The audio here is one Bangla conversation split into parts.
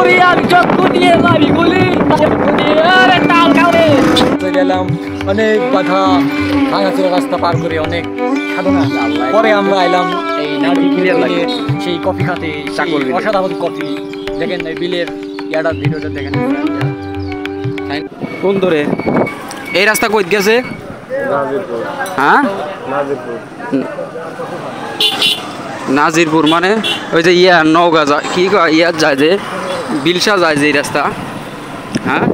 উড়ি আমি চক্ষু দিয়ে মারি গুলি আরে তাল খাবে গেলাম অনেক বাধা ভাঙাচোরা রাস্তা পার করে অনেক সাধনা পরে আমরা এলাম এই নাজিরপুর থেকে সেই কফি খাতে অসাধারণ কফি দেখেন এই বিলের ইয়াটার ভিডিওটা দেখেন কোন ধরে এই রাস্তা কই গেছে হ্যাঁ নাজিরপুর মানে ওই যে ইয়া নওগাঁ যায় কি ইয়া যায় যে বিলসা যায় যে এই রাস্তা হ্যাঁ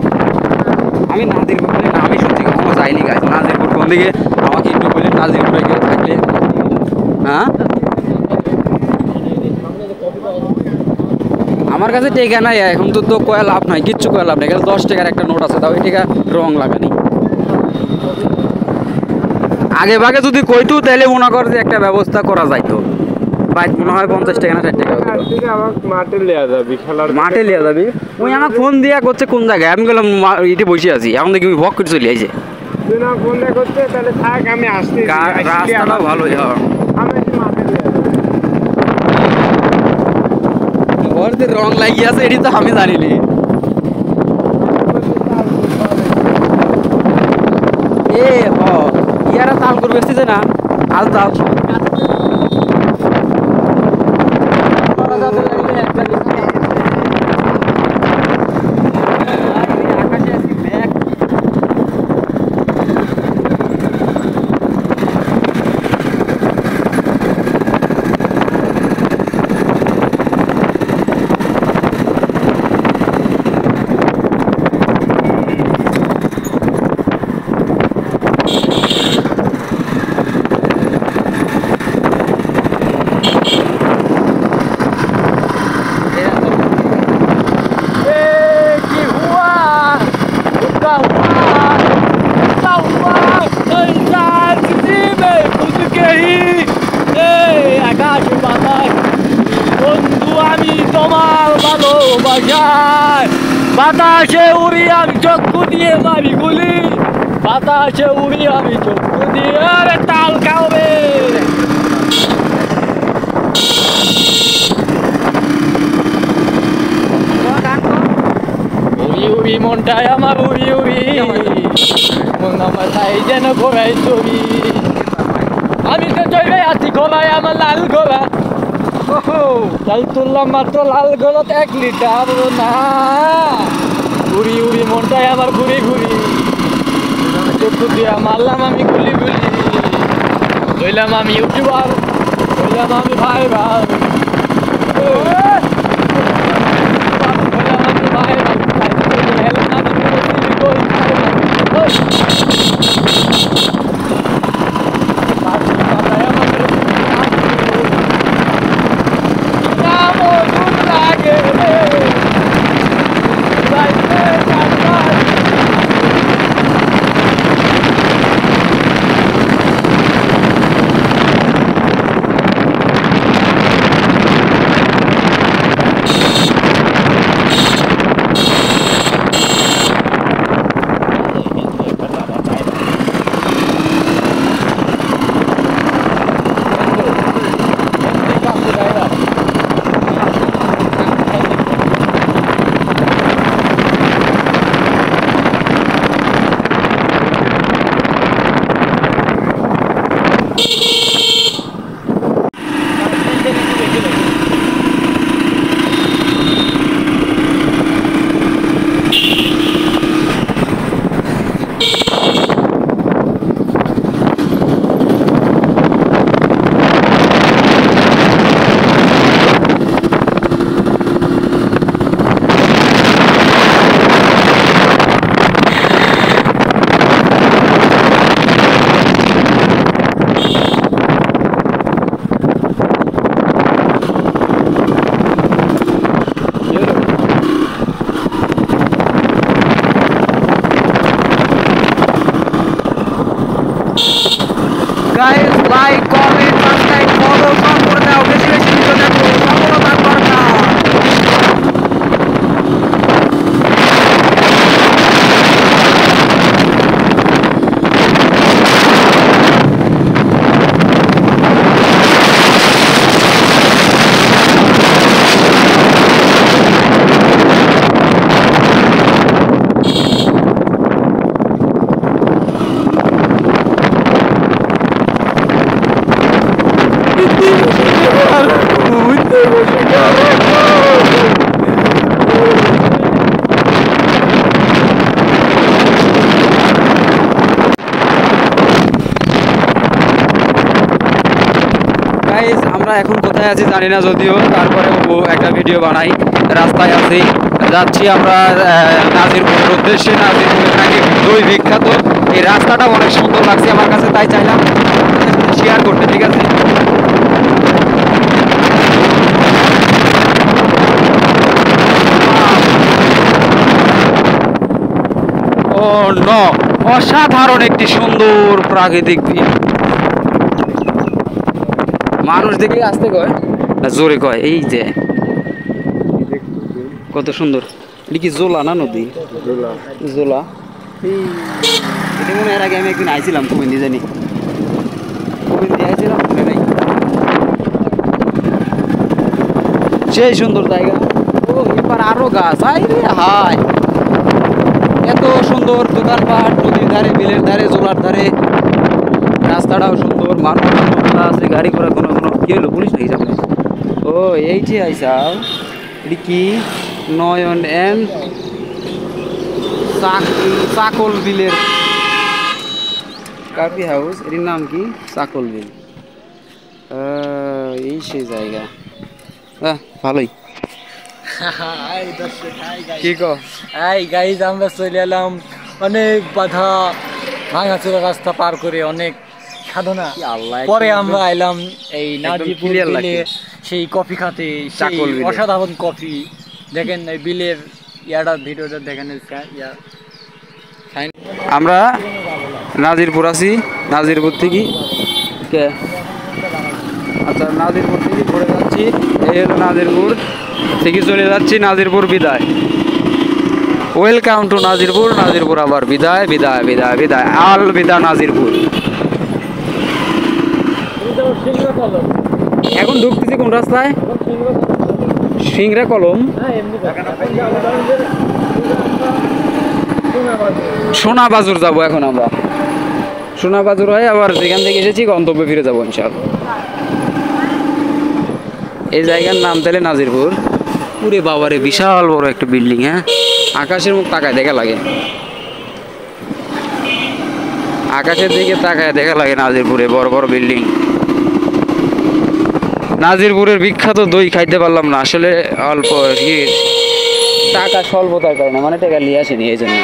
আমি নাজিরপুর বলি না আমি সত্যি কখনো যাইনি গাছ নাজিরপুর কোন দিকে আমাকে একটু বলি নাজিরপুরে কেউ থাকলে হ্যাঁ আমার কাছে টেকা নাই এখন তো কয়া লাভ নাই কিচ্ছু কয়া লাভ নাই 10 টাকার একটা নোট আছে তাও টেকা রং লাগানি আগে ভাগে যদি কইতো তাহলে মনে কর যে একটা ব্যবস্থা করা যাইতো বাইক মনে হয় 50 টাকা না 60 টাকা মাঠে লিয়া যাবি খেলার মাঠে লিয়া যাবি ওই আমাকে ফোন দিয়া করছে কোন জায়গায় আমি গেলাম ইটে বসে আছি এখন দেখি ভক করে চলে আইছে তুই না ফোন দিয়ে করছে তাহলে থাক আমি আসতে রাস্তাটাও ভালোই হয় আমি মাঠে লিয়া ওর যে রং লাগিয়ে আছে এটি তো আমি জানিনি এ হ ইয়ারা তাল করবে এসেছে না আল তাল বাতাসে উড়ি আমি চক্ষু দিয়ে মারি গুলি বাতাসে উড়ি আমি চক্ষু দিয়ে আরে তাল খাবে উড়ি উড়ি মনটাই আমার উড়ি উড়ি মন আমার তাই যেন ঘোরাই ছবি আমি তো চলে আছি গলায় আমার লাল গলা চাল তুললাম মাত্র লাল গলত 1 লিটার না উড়ি উড়ি মনটাই আমার ঘুরি ঘুরি চক্ষু দিয়া মারলাম আমি গুলি গুলি হইলাম আমি ইউটিউবার হইলাম আমি ভাই ভাই গাইস আমরা এখন কোথায় আছি জানি না, যদিও তারপরে একটা ভিডিও বানাই। রাস্তায় আছি, যাচ্ছি আমরা নাজিরপুরের উদ্দেশ্যে। নাজিরপুরের নাকি দই বিখ্যাত। এই রাস্তাটা অনেক সুন্দর লাগছে আমার কাছে, তাই চাইলাম শেয়ার করতে। ঠিক আছে, ও নো, অসাধারণ একটি সুন্দর প্রাকৃতিক ভিউ। মানুষ দেখে আসতে কয় না জোরে কয়, এই যে কত সুন্দর। এটা কি জোলা না নদী? জোলা। এটা মনে এর আগে আমি একদিন আইছিলাম কুমিন্দি, জানি কুমিন্দি আইছিলাম, মনে নাই। সেই সুন্দর জায়গা। ও এবার আরো গাছ, হাই রে হাই, এত সুন্দর দোকানপাট নদীর ধারে, বিলের ধারে, জোলার ধারে। রাস্তাটাও সুন্দর, মানুষ আছে, গাড়ি ঘোড়া কোনো কোনো কি হলো, পুলিশ নাকি সামনে? ও এইটি আইসাও, এটি কি নয়ন এন্ড চাকল বিলের কার্বি হাউস, এটির নাম কি? চাকল বিল। এই সেই জায়গা, ভালোই। কি কো? এই গাইজ আমরা চলে এলাম অনেক বাধা ভাঙাচোরা রাস্তা পার করে, অনেক সাধনা। পরে আমরা এলাম এই নাজিরপুর বিলে সেই কফি খাতে, চাকল অসাধারণ কফি। দেখেন এই বিলের ইয়াটা, ভিডিওটা দেখেন। আমরা নাজিরপুর আছি, নাজিরপুর থেকে কে আচ্ছা নাজিরপুর থেকে ঘুরে যাচ্ছি। এই হলো নাজিরপুর থেকে চলে যাচ্ছি নাজিরপুর বিদায়। Welcome to Nazirpur. নাজিরপুর আবার বিদায়, বিদায়, বিদায়, বিদায়, আল বিদা নাজিরপুর। এখন ঢুকতেছি কোন রাস্তায়? সিংড়া কলম, সোনাবাজুর যাবো এখন আমরা। সোনাবাজুর হয়ে আবার যেখান থেকে এসেছি গন্তব্যে ফিরে যাবো ইনশাআল্লাহ। এই জায়গার নাম তাহলে নাজিরপুর। পুরে বাবারে বিশাল বড় একটা বিল্ডিং। হ্যাঁ, আকাশের মুখ তাকায় দেখা লাগে, আকাশের দিকে তাকায় দেখা লাগে। নাজিরপুরে বড় বড় বিল্ডিং। নাজিরপুরের বিখ্যাত দই খাইতে পারলাম না আসলে, অল্প টাকা স্বল্পতার কারণে, মানে টাকা নিয়ে আসেনি, এই জন্য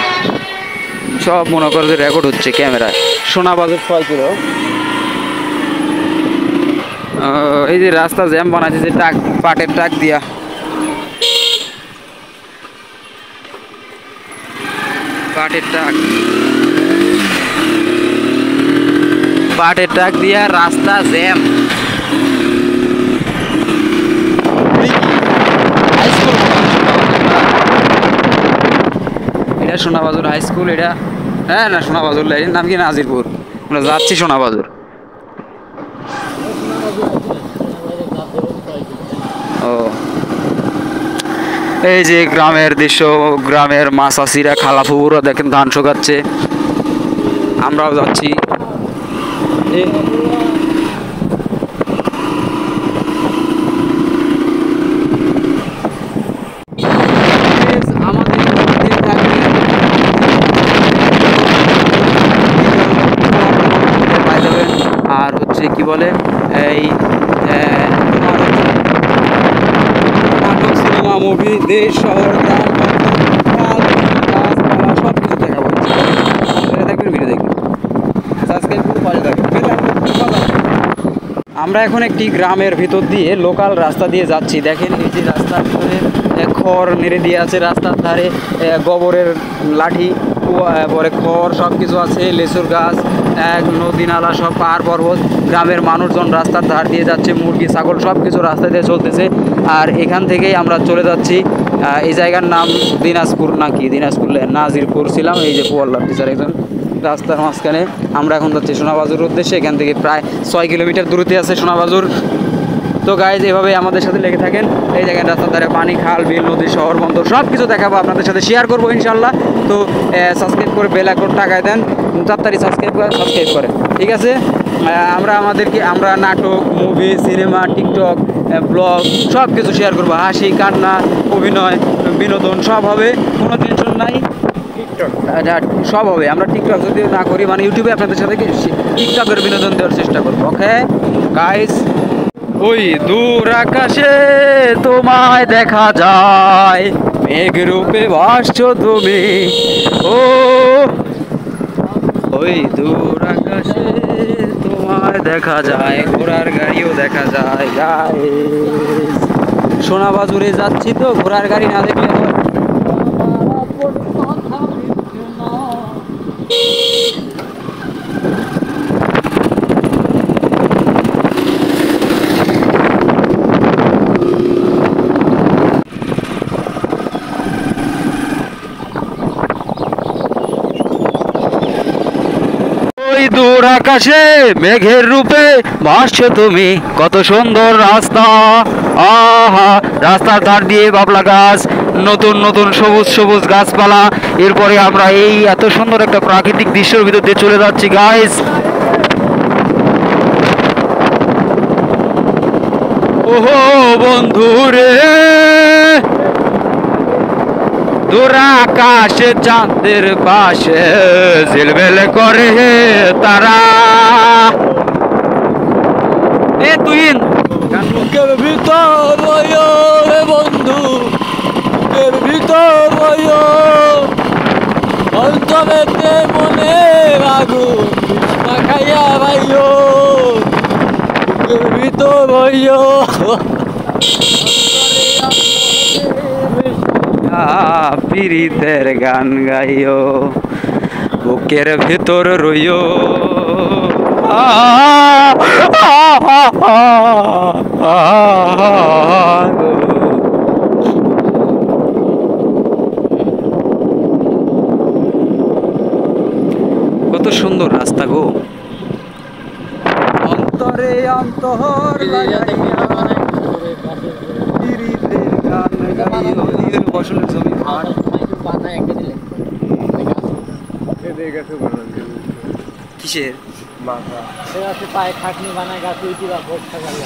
সব মনে করে যে রেকর্ড হচ্ছে ক্যামেরায়। সোনাবাজার 6 কিলো। এই যে রাস্তা জ্যাম বানাচ্ছে যে ট্রাক, পাটের ট্রাক দিয়া। পাটের ট্রাক, পাটের ট্রাক দিয়া রাস্তা জ্যাম। এটা সোনাবাজুর হাই স্কুল। এটা হ্যাঁ না, সোনাবাজুর লাইনের নাম কি? নাজিরপুর। আমরা যাচ্ছি সোনাবাজুর। ও এই যে গ্রামের দৃশ্য, গ্রামের মাছাসিরা, খালাফুরা দেখেন ধান শুকাচ্ছে। আমরাও যাচ্ছি। আর হচ্ছে কি বলে, এই নাটক, সিনেমা, মুভি, দেশ, শহর, গ্রাম, গাছপালা সব কিছু দেখা পাচ্ছে। দেখবেন, ভিডিও দেখবেন, সাবস্ক্রাইব করে পাশে থাকবেন। আমরা এখন একটি গ্রামের ভিতর দিয়ে লোকাল রাস্তা দিয়ে যাচ্ছি। দেখেন এই যে রাস্তার ভিতরে খড় নেড়ে দিয়ে আছে, রাস্তার ধারে গোবরের লাঠি, পরে খড় সব কিছু আছে, লেচুর গাছ, নদী নালা সব, পাহাড় পর্বত। গ্রামের মানুষজন রাস্তার ধার দিয়ে যাচ্ছে, মুরগি ছাগল সব কিছু রাস্তা দিয়ে চলতেছে। আর এখান থেকেই আমরা চলে যাচ্ছি। এই জায়গার নাম দিনাজপুর নাকি, দিনাজপুর নাজিরপুর ছিলাম। এই যে পোয়াল্লার টিচার একজন রাস্তার মাঝখানে। আমরা এখন যাচ্ছি সোনাবাজুর উদ্দেশ্যে। এখান থেকে প্রায় 6 কিলোমিটার দূরত্বে আছে সোনাবাজুর। তো গাইজ এভাবে আমাদের সাথে লেগে থাকেন। এই জায়গায় রাস্তার ধারে পানি, খাল, বিল, নদী, শহর, বন্দর সব কিছু দেখাবো, আপনাদের সাথে শেয়ার করবো ইনশাল্লাহ। তো সাবস্ক্রাইব করে বেল আইকন টাকায় দেন, তাড়াতাড়ি সাবস্ক্রাইব করেন, ঠিক আছে? আমরা নাটক, মুভি, সিনেমা, টিকটক, ব্লগ সব কিছু শেয়ার করবো। হাসি, কান্না, অভিনয়, বিনোদন সব হবে, কোনো টেনশন নাই। সব হবে। আমরা টিকটক যদি না করি, মানে ইউটিউবে আপনাদের সাথে টিকটকের বিনোদন দেওয়ার চেষ্টা করবো। Okay guys. ওই দূর আকাশে তোমায় দেখা যায়, মেঘ রূপে ভাসছো তুমি। ও ওই দূর আকাশে তোমায় দেখা যায়, ঘোড়ার গাড়িও দেখা যায় গায়ে। সোনা বাজুরে যাচ্ছি তো, ঘোড়ার গাড়ি না দেখলে আবার ওই দূর আকাশে মেঘের রূপে ভাসছো তুমি, কত সুন্দর রাস্তা। আহা, রাস্তার ধার দিয়ে বাবলা গাছ, নতুন নতুন সবুজ সবুজ গাছপালা। এরপরে আমরা এই এত সুন্দর একটা প্রাকৃতিক দৃশ্যের ভিতর দিয়ে চলে যাচ্ছি গাইস। ওহো বন্ধু রে, দূর আকাশে চাঁদের পাশে ঝিলমিল করে তারা। এ তুই বুকের ভিতর রইও রে বন্ধু, বুকের ভিতর রইও, অন্তরেতে মনে আগুন না খাইয়া ভাইও, বুকের ভিতর রইও। পীড়িতের গান গাইও, বুকের ভিতর রইও। কত সুন্দর রাস্তা গো, অন্তরে অন্তর লাগাইয়া পীড়িতের গান গাইও। ঈদের ফসলের জমি মাঠ। কিসের পায়ে খাটনি বানায় গাছ বর্ষা গেল।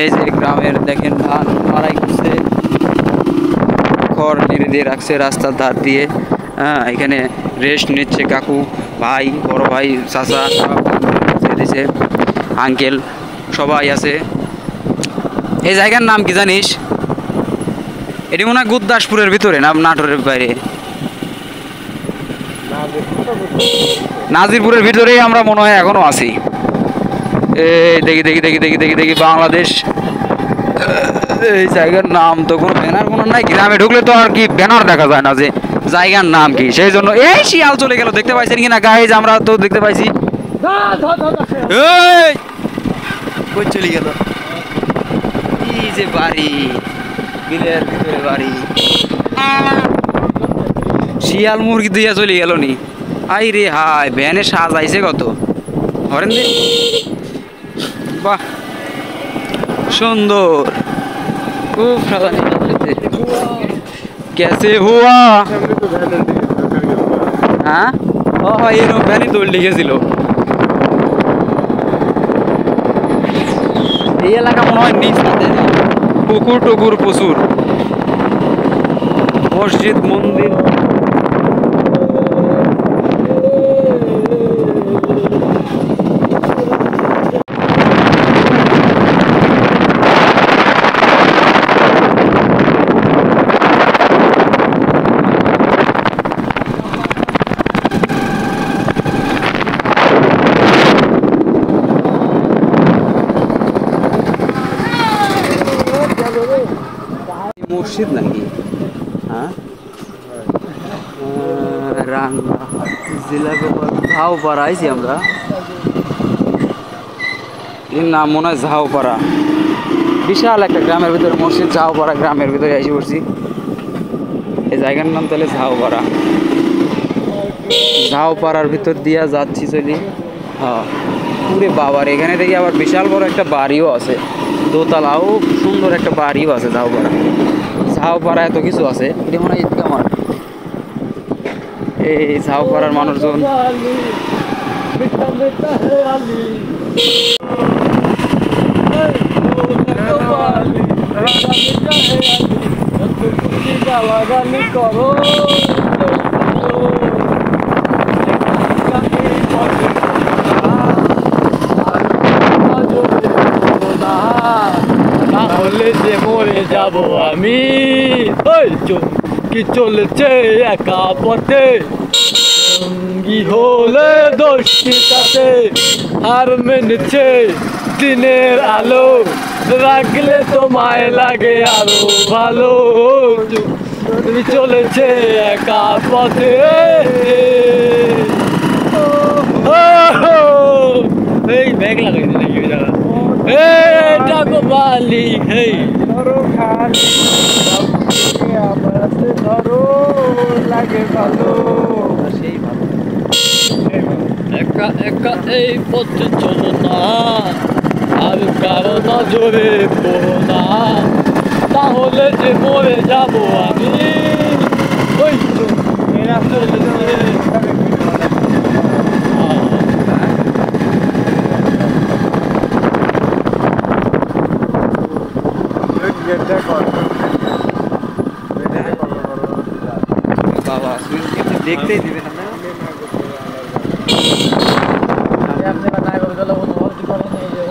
এই যে গ্রামের দেখেন ধান মারাই করছে, খড় নেড়ে দিয়ে রাখছে রাস্তার ধার দিয়ে। হ্যাঁ, এখানে রেস্ট নিচ্ছে কাকু, ভাই, বড় ভাই, চাচা, দিছে আঙ্কেল, সবাই আছে। এই জায়গার নাম কি জানিস? এটি মনে হয় গুরদাসপুরের ভিতরে না নাটোরের বাইরে? নাজিরপুরের ভিতরেই আমরা মনে হয় এখনো আছি। এই দেখি দেখি দেখি দেখি দেখি দেখি বাংলাদেশ। এই জায়গার নাম তো কোনো ব্যানার কোনো নাই, গ্রামে ঢুকলে তো আর কি ব্যানার দেখা যায় না যে জায়গার নাম কি। সেই জন্য এই শিয়াল চলে গেল, দেখতে পাইছেন কিনা গাইজ? আমরা তো দেখতে পাইছি। এই কই চলে গেল? কি যে বাড়ি, বিলের ভিতরে বাড়ি। শিয়াল মুরগি দিয়া চলে গেল নি। আই রে হাই, ভ্যানে সাজাইছে কত হরেন দে। বাহ, সুন্দর, খুব সাজানি कैसे हुआ। হ্যাঁ, ও এরকম ভ্যানই দৌড় লিখেছিল। এই এলাকা মনে হয় নিচ না, পুকুর টুকুর প্রচুর, মসজিদ মন্দির। মসজিদ নাকি? হ্যাঁ, রাঙ্গা জেলা ঝাউপাড়া আইছি আমরা। এর নাম মনে হয় ঝাউপাড়া। বিশাল একটা গ্রামের ভিতরে মসজিদ, ঝাউপাড়া গ্রামের ভিতরে এসে পড়ছি। এই জায়গার নাম তাহলে ঝাউপাড়া। ঝাউপাড়ার ভিতর দিয়া যাচ্ছি চলি। হ্যাঁ, পুরে বাবার এখানে দেখি আবার বিশাল বড় একটা বাড়িও আছে, দোতলাও সুন্দর একটা বাড়িও আছে। ঝাউপাড়া, ঝাউপাড়া এত কিছু আছে। এটা মনে হয় আমার এই ঝাউপাড়ার মানুষজন। যাব আমি ওই কি চলেছে একা পথে সঙ্গী হলে দোষী সাথে হার মেনেছে দিনের আলো রাখলে তোমায় লাগে আরো ভালো তুমি চলেছে একা পথে এই ব্যাগ লাগাই দিলে কি জায়গা এটা গো মালিক হেই ধরো খালি আবার ধরো লাগে ভালো সেই ভালো একা একা এই পথে চলো না আর কারো নজরে পড়ো না তাহলে যে মরে যাবো আমি ওই তো এরা চলেছে বাবা সুইচ কিন্তু দেখতেই দিবে না আপনি না করে গেলে অনুভব করেন এই যে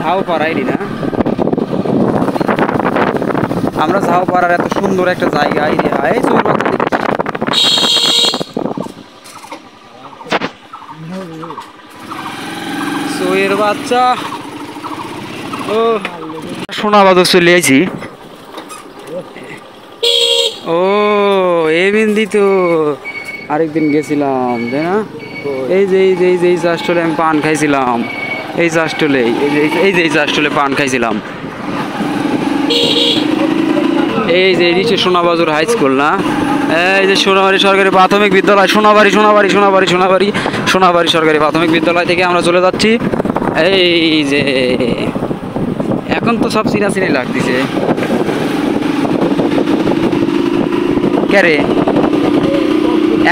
ঝাউপাড়াইলি না আমরা ঝাউপাড়ার এত সুন্দর একটা জায়গা এরিয়া এই চোর সোয়ের বাচ্চা ও সোনা বাদর চলে আইছি ও এই বিন্দি তো আরেকদিন গেছিলাম তাই না এই যে এই চাষটলে আমি পান খাইছিলাম এই চাষটলে এই চাষটলে পান খাইছিলাম এই যে নিচে সোনাবাজুর হাই স্কুল না এই যে সোনাবাড়ি সরকারি প্রাথমিক বিদ্যালয় সোনাবাড়ি সরকারি প্রাথমিক বিদ্যালয় থেকে আমরা চলে যাচ্ছি এই যে এখন তো সব চিনা লাগতেছে কে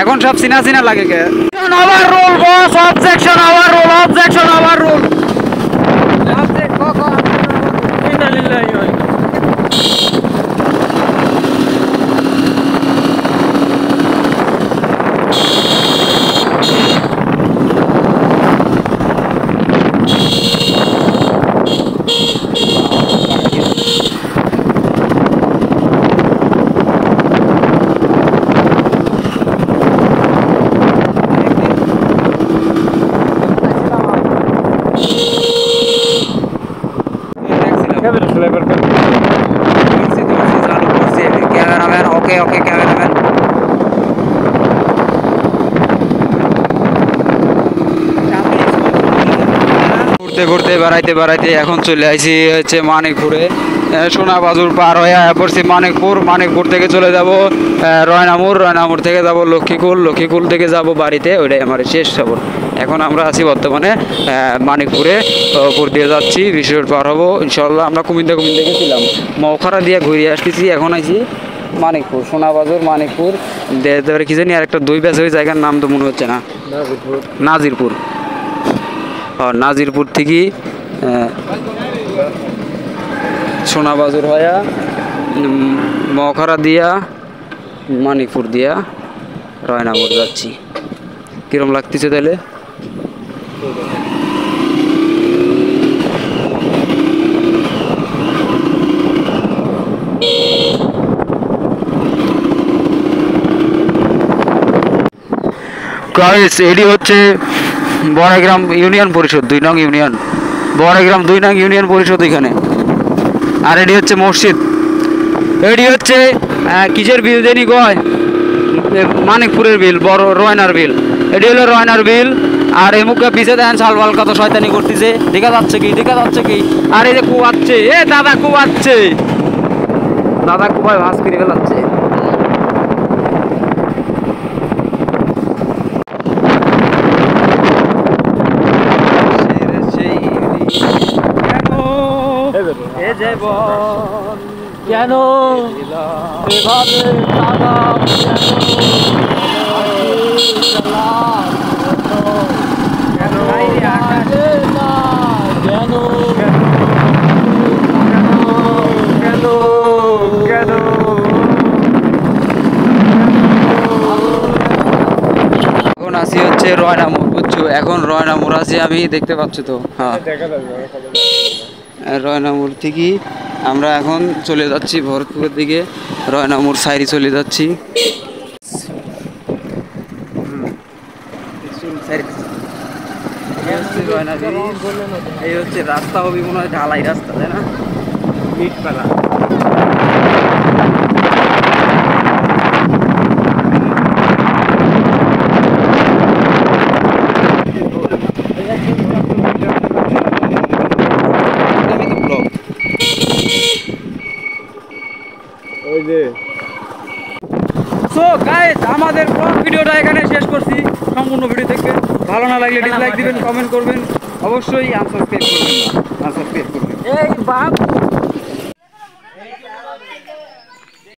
এখন সব চিনা লাগে কে আবার রোল বস অবজেকশন আবার রোল ক্যামেরাম্যান ওকে ক্যামেরাম্যান ঘুরতে বেড়াইতে এখন চলে আসি হচ্ছে মানিকপুরে সোনাবাজুর পার হয়ে পড়ছি মানিকপুর থেকে চলে যাব রয়নামুর থেকে যাব লক্ষ্মীকুল থেকে যাব বাড়িতে ওইটাই আমার শেষ খবর এখন আমরা আছি বর্তমানে মানিকপুরে উপর দিয়ে যাচ্ছি বিশ্বর পার হবো ইনশাল্লাহ আমরা কুমিন্দা গেছিলাম মৌখারা দিয়ে ঘুরে আসতেছি এখন আছি মানিকপুর সোনাবাজুর মানিকপুর কি জানি আর একটা দুই ব্যাস ওই জায়গার নাম তো মনে হচ্ছে না নাজিরপুর থেকে সোনাবাজুর হয়া মৌখারা দিয়া মানিকপুর দিয়া রয়নামুর যাচ্ছি কিরম লাগতেছে তাহলে এটি হচ্ছে বড়াইগ্রাম ইউনিয়ন পরিষদ 2 নং ইউনিয়ন বড়াইগ্রাম 2 নং ইউনিয়ন পরিষদ এখানে আর এটি হচ্ছে মসজিদ এটি হচ্ছে কিসের বিল জানি কয় মানিকপুরের বিল বড় রয়নার বিল এটি হলো রয়নার বিল আর এই মুখে পিছে দেখেন সালবাল কত শয়তানি করতেছে দেখা যাচ্ছে কি আর এই যে কুয়াচ্ছে দাদা কুয়ায় ভাস করে ফেলাচ্ছে কেন এভাবে এখন আসি হচ্ছে রয়নামুর বুঝছো তো এখন রয়নামুর আছি আমি, দেখতে পাচ্ছ তো। হ্যাঁ, দেখা যাবে রয়নামুর থেকে আমরা এখন চলে যাচ্ছি ভরতপুরের দিকে। রয়নামুর সাইডে চলে যাচ্ছি। এই হচ্ছে রাস্তা, হবে মনে হয় ঢালাই রাস্তা, তাই না? ইট পালা ওই যে সো গাইস, আমাদের ব্লগ ভিডিওটা এখানে শেষ করছি। সম্পূর্ণ ভিডিও দেখবেন, ভালো না লাগলে ডিসলাইক দিবেন, কমেন্ট করবেন, অবশ্যই আনসাবস্ক্রাইব করবেন না, আনসাবস্ক্রাইব করবেন। এই বাপ